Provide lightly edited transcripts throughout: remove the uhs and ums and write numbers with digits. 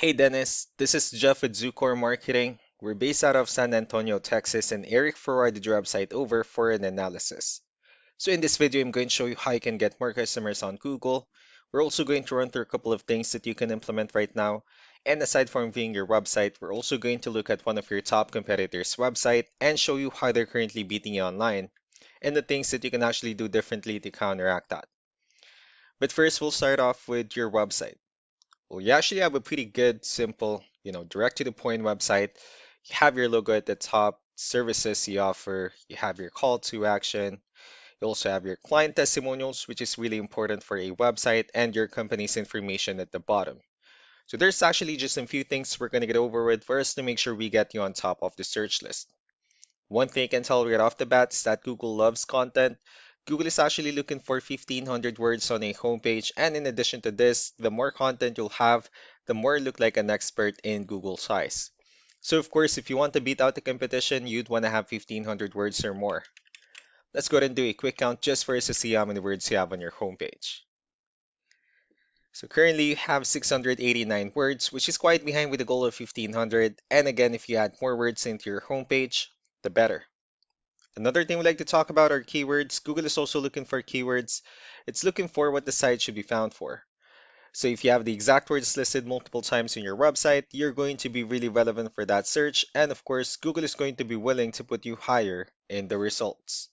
Hey Dennis, this is Jeff with Zucor Marketing. We're based out of San Antonio, Texas, and Eric forwarded your website over for an analysis. So in this video, I'm going to show you how you can get more customers on Google. We're also going to run through a couple of things that you can implement right now. And aside from viewing your website, we're also going to look at one of your top competitors' website and show you how they're currently beating you online and the things that you can actually do differently to counteract that. But first, we'll start off with your website. Well, you actually have a pretty good, simple, direct to the point website. You have your logo at the top, services you offer, you have your call to action. You also have your client testimonials, which is really important for a website, and your company's information at the bottom. So there's actually just a few things we're going to get over with first to make sure we get you on top of the search list. One thing I can tell right off the bat is that Google loves content. Google is actually looking for 1,500 words on a homepage, and in addition to this, the more content you'll have, the more you look like an expert in Google size. So of course, if you want to beat out the competition, you'd want to have 1,500 words or more. Let's go ahead and do a quick count just for us to see how many words you have on your homepage. So currently you have 689 words, which is quite behind with the goal of 1,500. And again, if you add more words into your homepage, the better. Another thing we like to talk about are keywords. Google is also looking for keywords. It's looking for what the site should be found for. So if you have the exact words listed multiple times in your website, you're going to be really relevant for that search. And of course, Google is going to be willing to put you higher in the results.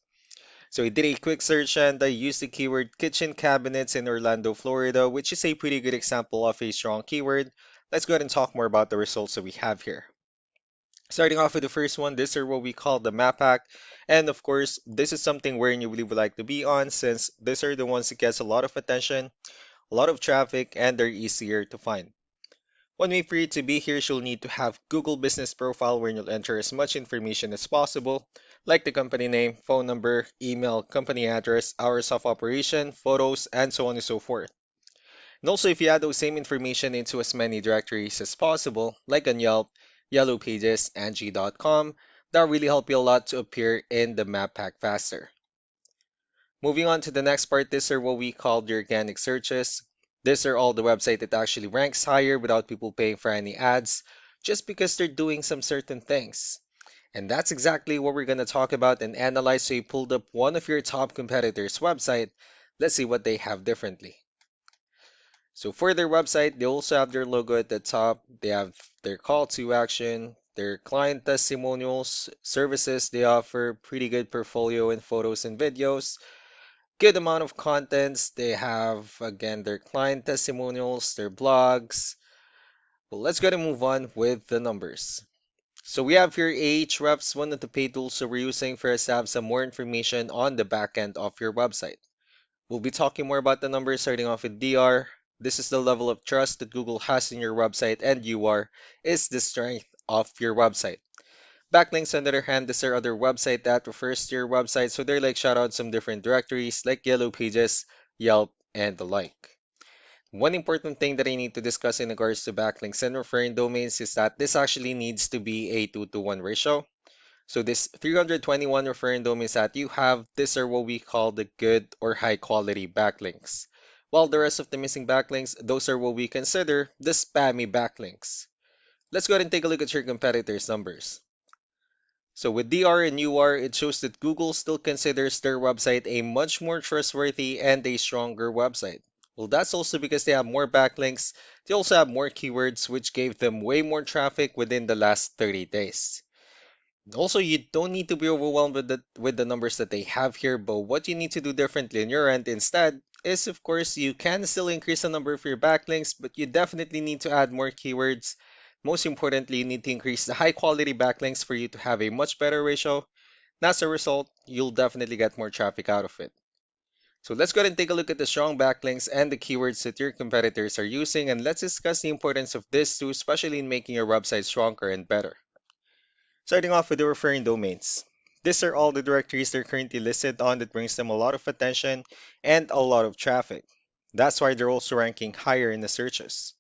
So I did a quick search and I used the keyword kitchen cabinets in Orlando, Florida, which is a pretty good example of a strong keyword. Let's go ahead and talk more about the results that we have here. Starting off with the first one, these are what we call the map hack. And of course, this is something where you really would like to be on since these are the ones that gets a lot of attention, a lot of traffic, and they're easier to find. One way for you to be here is you'll need to have Google Business Profile where you'll enter as much information as possible, like the company name, phone number, email, company address, hours of operation, photos, and so on and so forth. And also, if you add those same information into as many directories as possible, like on Yelp, Yellow Pages, Angie.com, that'll really help you a lot to appear in the map pack faster. Moving on to the next part, these are what we call the organic searches. These are all the website that actually ranks higher without people paying for any ads, just because they're doing some certain things. And that's exactly what we're going to talk about and analyze. So you pulled up one of your top competitors' website. Let's see what they have differently. So for their website, they also have their logo at the top. They have their call to action, their client testimonials, services they offer, pretty good portfolio in photos and videos, good amount of contents. They have, again, their client testimonials, their blogs. Well, let's go and move on with the numbers. So we have here Ahrefs, one of the paid tools that we're using for us to have some more information on the back end of your website. We'll be talking more about the numbers starting off with DR. This is the level of trust that Google has in your website, and UR is the strength of your website. Backlinks, on the other hand, these are other website that refers to your website, so they're like shoutouts some different directories like Yellow Pages, Yelp, and the like. One important thing that I need to discuss in regards to backlinks and referring domains is that this actually needs to be a 2-to-1 ratio. So this 321 referring domains that you have, these are what we call the good or high quality backlinks. While the rest of the missing backlinks, those are what we consider the spammy backlinks. Let's go ahead and take a look at your competitors' numbers. So with DR and UR, it shows that Google still considers their website a much more trustworthy and a stronger website. Well, that's also because they have more backlinks. They also have more keywords, which gave them way more traffic within the last 30 days. Also, you don't need to be overwhelmed with the numbers that they have here, but what you need to do differently on your end instead is, of course, you can still increase the number of your backlinks, but you definitely need to add more keywords. Most importantly, you need to increase the high quality backlinks for you to have a much better ratio. And as a result, you'll definitely get more traffic out of it. So let's go ahead and take a look at the strong backlinks and the keywords that your competitors are using, and let's discuss the importance of this too, especially in making your website stronger and better. Starting off with the referring domains. These are all the directories they're currently listed on that brings them a lot of attention and a lot of traffic. That's why they're also ranking higher in the searches.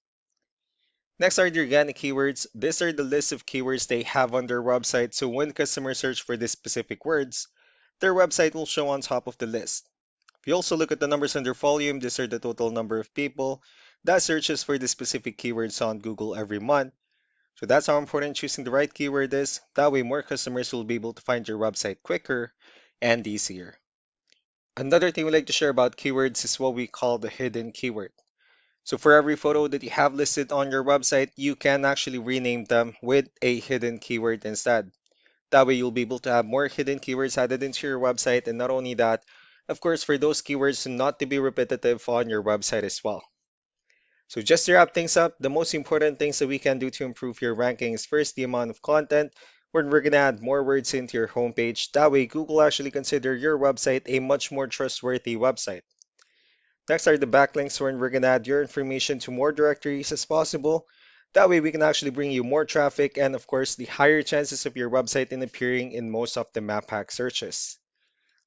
Next are the organic keywords. These are the list of keywords they have on their website, so when customers search for these specific words, their website will show on top of the list. If you also look at the numbers under volume, these are the total number of people that searches for the specific keywords on Google every month. So that's how important choosing the right keyword is. That way, more customers will be able to find your website quicker and easier. Another thing we like to share about keywords is what we call the hidden keyword. So for every photo that you have listed on your website, you can actually rename them with a hidden keyword instead. That way you'll be able to have more hidden keywords added into your website. And not only that, of course, for those keywords not to be repetitive on your website as well. So just to wrap things up, the most important things that we can do to improve your ranking is first the amount of content, when we're going to add more words into your homepage. That way Google actually consider your website a much more trustworthy website. Next are the backlinks, wherein we're going to add your information to more directories as possible. That way we can actually bring you more traffic and of course the higher chances of your website in appearing in most of the map hack searches.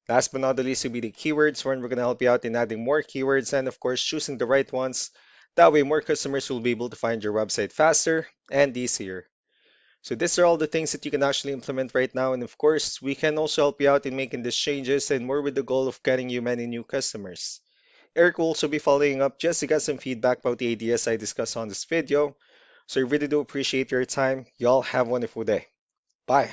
Last but not the least will be the keywords, wherein we're going to help you out in adding more keywords and of course choosing the right ones. That way more customers will be able to find your website faster and easier. So these are all the things that you can actually implement right now, and of course we can also help you out in making these changes and more with the goal of getting you many new customers. Eric will also be following up just to get some feedback about the ideas I discussed on this video. So I really do appreciate your time. Y'all have a wonderful day. Bye.